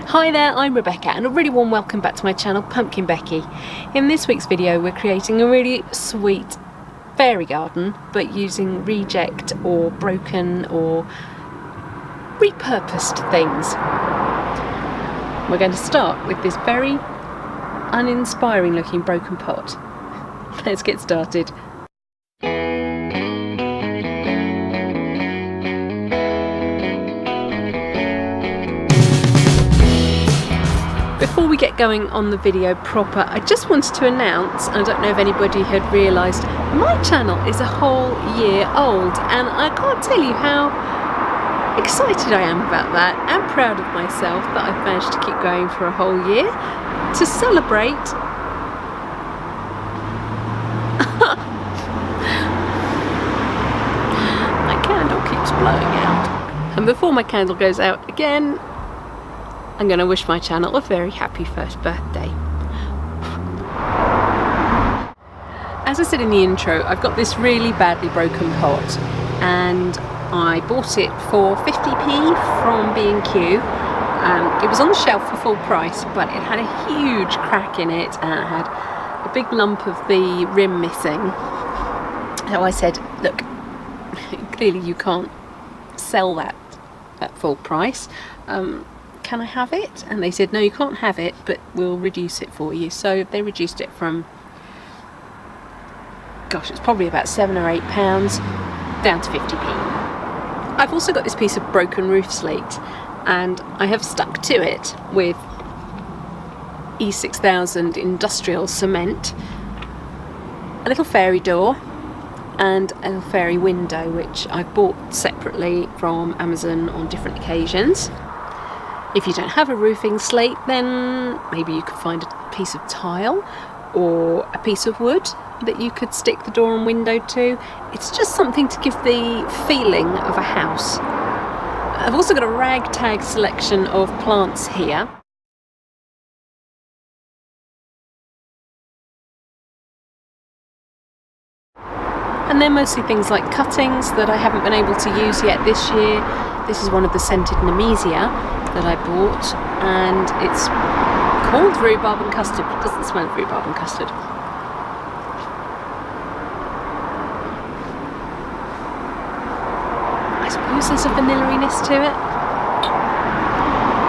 Hi there, I'm Rebecca and a really warm welcome back to my channel PumpkinBecki. In this week's video we're creating a really sweet fairy garden but using reject or broken or repurposed things. We're going to start with this very uninspiring looking broken pot. Let's get started. Before we get going on the video proper, I just wanted to announce, I don't know if anybody had realised, my channel is a whole year old and I can't tell you how excited I am about that and proud of myself that I've managed to keep going for a whole year. To celebrate, my candle keeps blowing out. And before my candle goes out again, I'm going to wish my channel a very happy first birthday. As I said in the intro, I've got this really badly broken pot and I bought it for 50p from B&Q. It was on the shelf for full price, but it had a huge crack in it and it had a big lump of the rim missing. So I said, look, clearly you can't sell that at full price. Can I have it? And they said, no, you can't have it, but we'll reduce it for you. So they reduced it from, gosh, it's probably about £7 or £8 down to 50p. I've also got this piece of broken roof slate and I have stuck to it with E6000 industrial cement, a little fairy door and a little fairy window, which I bought separately from Amazon on different occasions. If you don't have a roofing slate, then maybe you could find a piece of tile or a piece of wood that you could stick the door and window to. It's just something to give the feeling of a house. I've also got a ragtag selection of plants here. And they're mostly things like cuttings that I haven't been able to use yet this year. This is one of the scented Nemesia that I bought, and it's called rhubarb and custard, but it doesn't smell of rhubarb and custard. I suppose there's a vanilla-iness to it.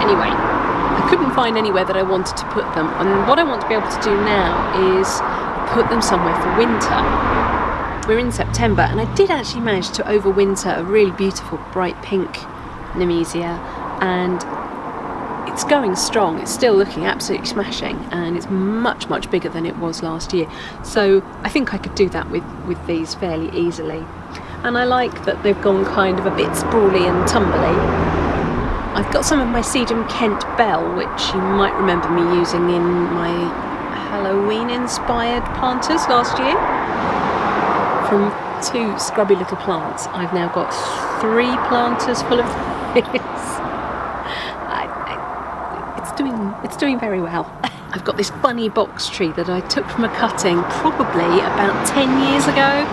Anyway, I couldn't find anywhere that I wanted to put them, and what I want to be able to do now is put them somewhere for winter. We're in September and I did actually manage to overwinter a really beautiful bright pink Nemesia, and it's going strong. It's still looking absolutely smashing and it's much bigger than it was last year, so I think I could do that with these fairly easily. And I like that they've gone kind of a bit sprawly and tumbly. I've got some of my Sedum Kent Bell, which you might remember me using in my Halloween inspired planters last year. From 2 scrubby little plants, I've now got 3 planters full of this. It's doing very well. I've got this funny box tree that I took from a cutting probably about 10 years ago.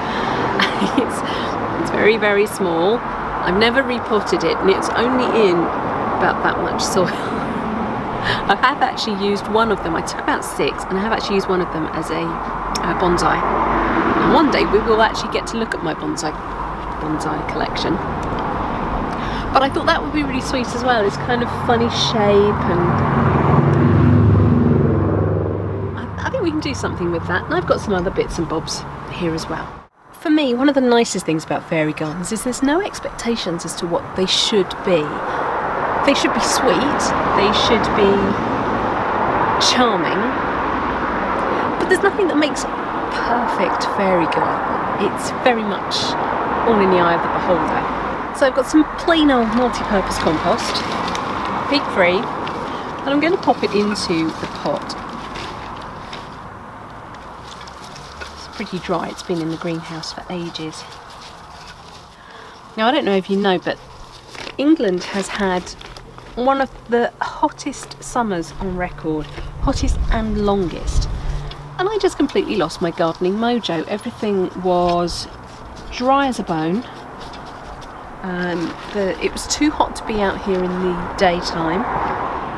It's very small. I've never repotted it and it's only in about that much soil. I have actually used one of them. I took about 6 and I have actually used one of them as a bonsai. And one day we will actually get to look at my bonsai collection. But I thought that would be really sweet as well. It's kind of funny shape, and I think we can do something with that. And I've got some other bits and bobs here as well. For me, one of the nicest things about fairy gardens is there's no expectations as to what they should be. They should be sweet, they should be charming, but there's nothing that makes a perfect fairy garden. It's very much all in the eye of the beholder. So I've got some plain old multi-purpose compost, peat free, and I'm going to pop it into the pot. It's pretty dry, it's been in the greenhouse for ages. Now I don't know if you know, but England has had one of the hottest summers on record, hottest and longest. And I just completely lost my gardening mojo. Everything was dry as a bone. It was too hot to be out here in the daytime.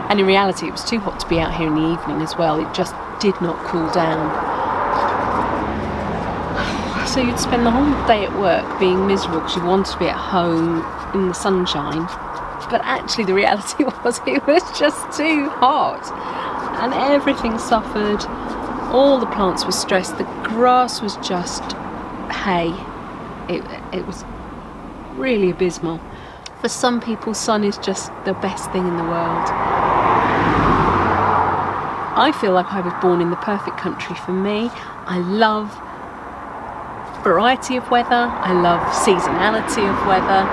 And in reality, it was too hot to be out here in the evening as well. It just did not cool down. So you'd spend the whole day at work being miserable because you wanted to be at home in the sunshine. But actually the reality was it was just too hot. And everything suffered. All the plants were stressed. The grass was just hay. It was really abysmal. For some people, sun is just the best thing in the world. I feel like I was born in the perfect country for me. I love variety of weather. I love seasonality of weather.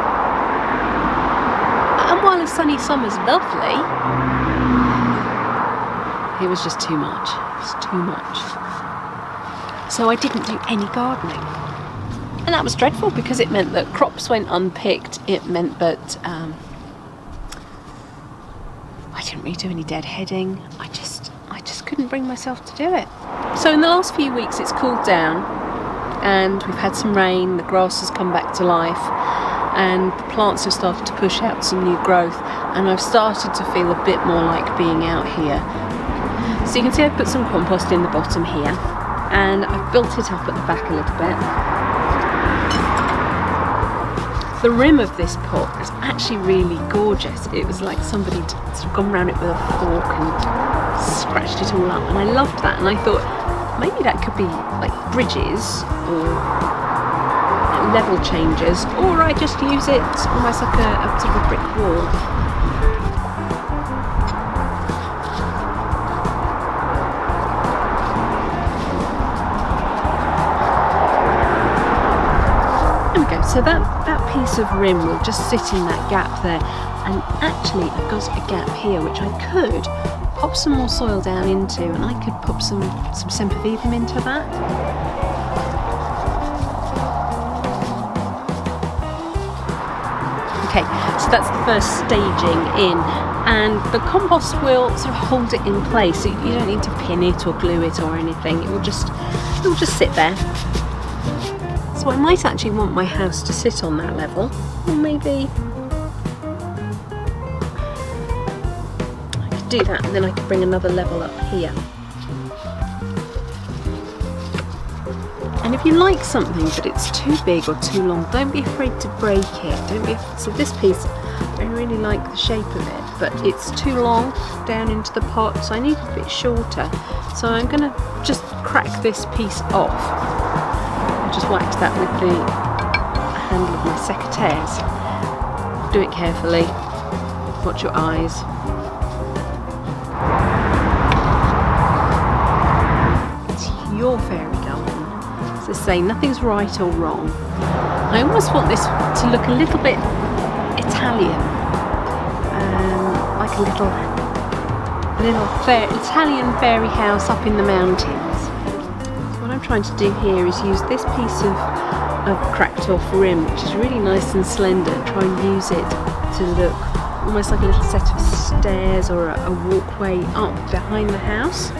And while a sunny summer's lovely, it was just too much. It was too much. So I didn't do any gardening. And that was dreadful because it meant that crops went unpicked. It meant that I didn't really do any deadheading. I just couldn't bring myself to do it. So in the last few weeks it's cooled down and we've had some rain, the grass has come back to life and the plants have started to push out some new growth, and I've started to feel a bit more like being out here. So you can see I've put some compost in the bottom here and I've built it up at the back a little bit. The rim of this pot is actually really gorgeous. It was like somebody sort of gone around it with a fork and scratched it all up, and I loved that, and I thought maybe that could be like bridges or level changes, or I just use it almost like a sort of a brick wall. So that piece of rim will just sit in that gap there, and actually I've got a gap here which I could pop some more soil down into, and I could put some sempervivum into that. Okay, so that's the first staging in, and the compost will sort of hold it in place, so you don't need to pin it or glue it or anything. It will just sit there. So I might actually want my house to sit on that level, or maybe I could do that and then I could bring another level up here. And if you like something but it's too big or too long, don't be afraid to break it. So this piece, I really like the shape of it, but it's too long down into the pot, so I need it a bit shorter. So I'm going to just crack this piece off. Just wax that with the handle of my secateurs. Do it carefully. Watch your eyes. It's your fairy garden. So say nothing's right or wrong. I almost want this to look a little bit Italian, like a little Italian fairy house up in the mountains. What I'm trying to do here is use this piece of cracked off rim, which is really nice and slender, and try and use it to look almost like a little set of stairs or a walkway up behind the house.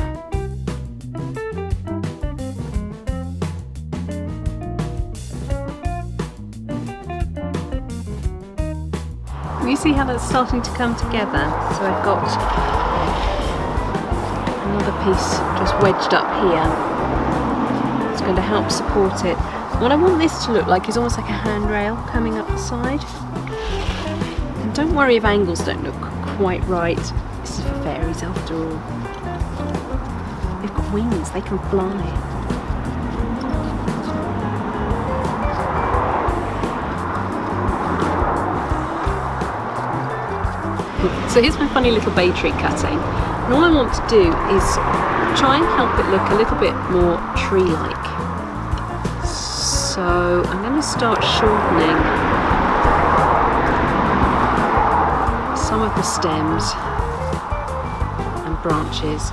You see how that's starting to come together? So I've got another piece just wedged up here. It's going to help support it. What I want this to look like is almost like a handrail coming up the side. And don't worry if angles don't look quite right. This is for fairies after all. They've got wings, they can fly. So here's my funny little bay tree cutting. And all I want to do is try and help it look a little bit more tree-like. So I'm going to start shortening some of the stems and branches.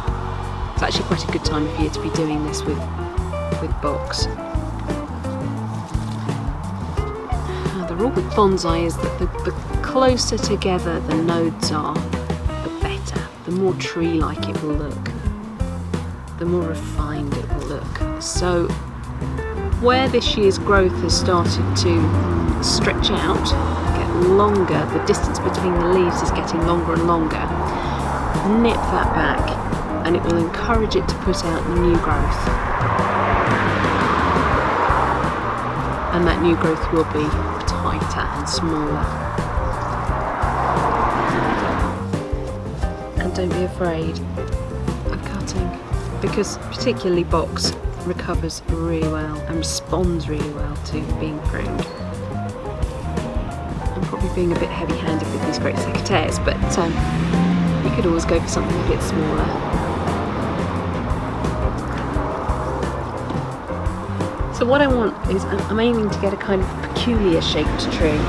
It's actually quite a good time of year to be doing this with box. The rule with bonsai is that the closer together the nodes are, the better. The more tree-like it will look, the more refined it will look. So where this year's growth has started to stretch out, get longer, the distance between the leaves is getting longer and longer. nip that back, and it will encourage it to put out new growth. And that new growth will be tighter and smaller. And don't be afraid of cutting, because particularly box recovers really well and responds really well to being pruned. I'm probably being a bit heavy-handed with these great secateurs, but you could always go for something a bit smaller. So what I want is, I'm aiming to get a kind of peculiar shaped tree.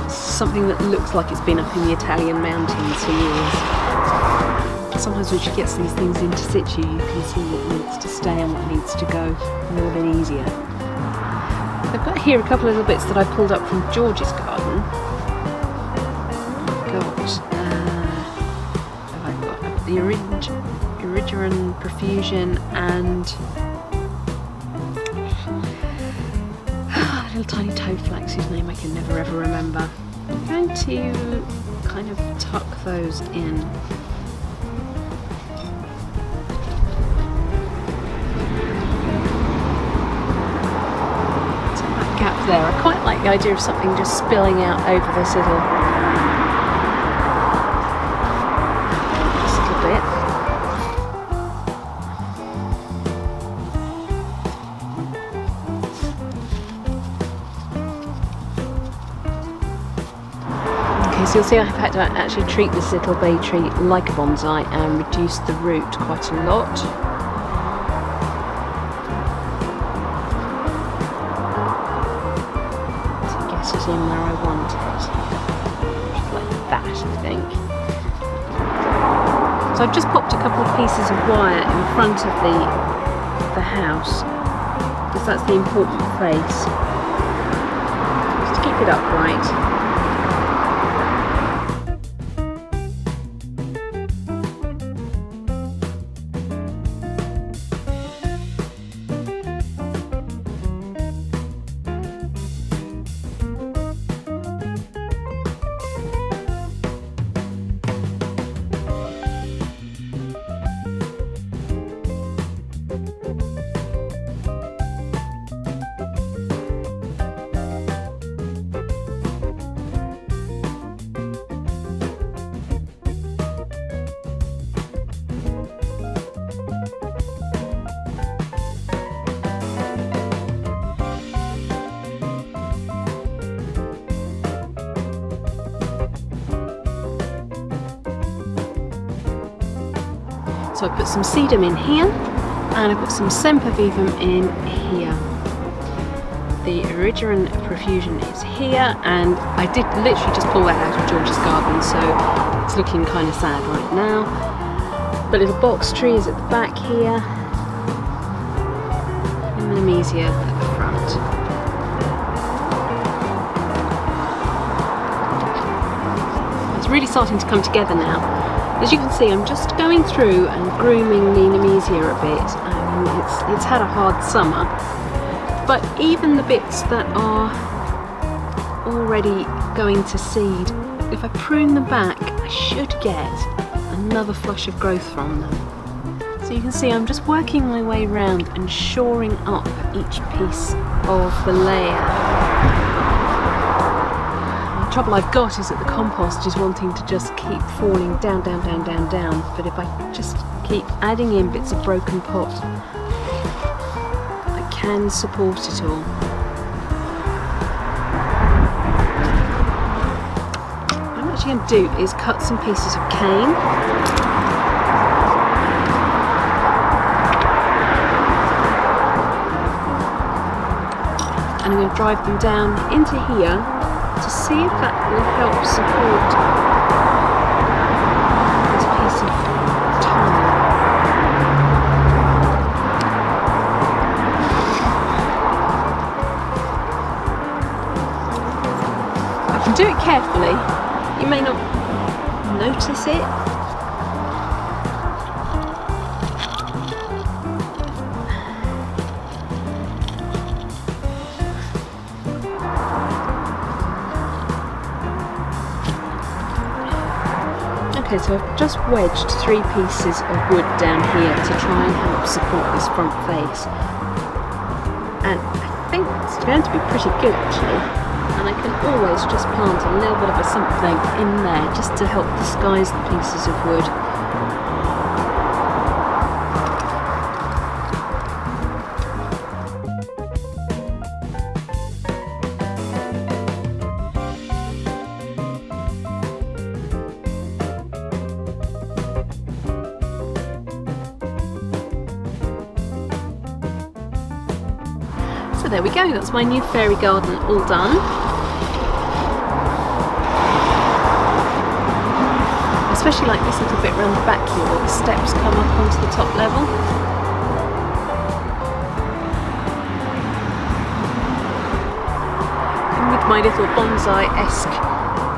Something that looks like it's been up in the Italian mountains for years. Sometimes when she gets these things into situ, you can see what needs to stay and what needs to go a little bit easier. I've got here a couple of little bits that I pulled up from George's garden. I've got the Iridian Profusion and a little tiny toe flax whose name I can never ever remember. I'm going to kind of tuck those in. So that gap there, I quite like the idea of something just spilling out over this little bit. So you'll see I've had to actually treat this little bay tree like a bonsai and reduce the root quite a lot. To get it in where I want it. Just like that, I think. So I've just popped a couple of pieces of wire in front of the house, because that's the important face. Just to keep it upright. So I put some sedum in here, and I put some sempervivum in here. The Iridian Profusion is here, and I did literally just pull that out of George's garden, so it's looking kind of sad right now. But little box tree is at the back here, and Nemesia at the front. It's really starting to come together now. As you can see, I'm just going through and grooming the Nemesia a bit. I mean, it's had a hard summer, but even the bits that are already going to seed, if I prune them back, I should get another flush of growth from them. So you can see I'm just working my way around and shoring up each piece of the layer. The trouble I've got is that the compost is wanting to just keep falling down, down, down, down, down. But if I just keep adding in bits of broken pot, I can support it all. What I'm actually going to do is cut some pieces of cane. And I'm going to drive them down into here to see if that will help support this piece of tile. I can do it carefully. You may not notice it. Okay, so I've just wedged 3 pieces of wood down here to try and help support this front face. And I think it's going to be pretty good actually. And I can always just plant a little bit of a something in there just to help disguise the pieces of wood. So there we go, that's my new fairy garden all done. Especially like this little bit round the back here where the steps come up onto the top level. And with my little bonsai-esque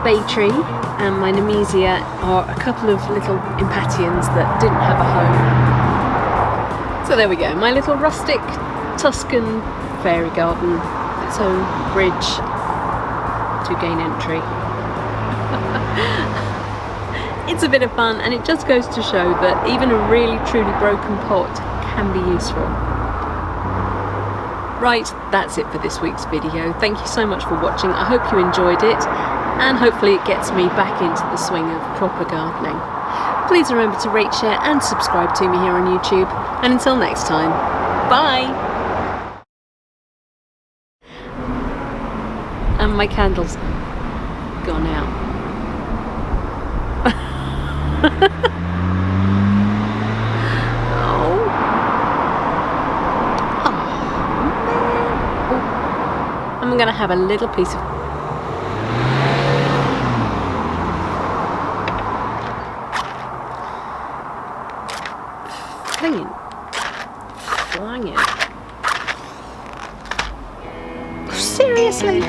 bay tree and my Nemesia are a couple of little impatiens that didn't have a home. So there we go, my little rustic Tuscan fairy garden, its own bridge to gain entry. It's a bit of fun, and it just goes to show that even a really truly broken pot can be useful. Right, that's it for this week's video. Thank you so much for watching. I hope you enjoyed it, and hopefully it gets me back into the swing of proper gardening. Please remember to rate, share and subscribe to me here on YouTube, and until next time, bye! And my candle's gone out. Oh. Oh, man. Oh. I'm gonna have a little piece of flying it. Seriously?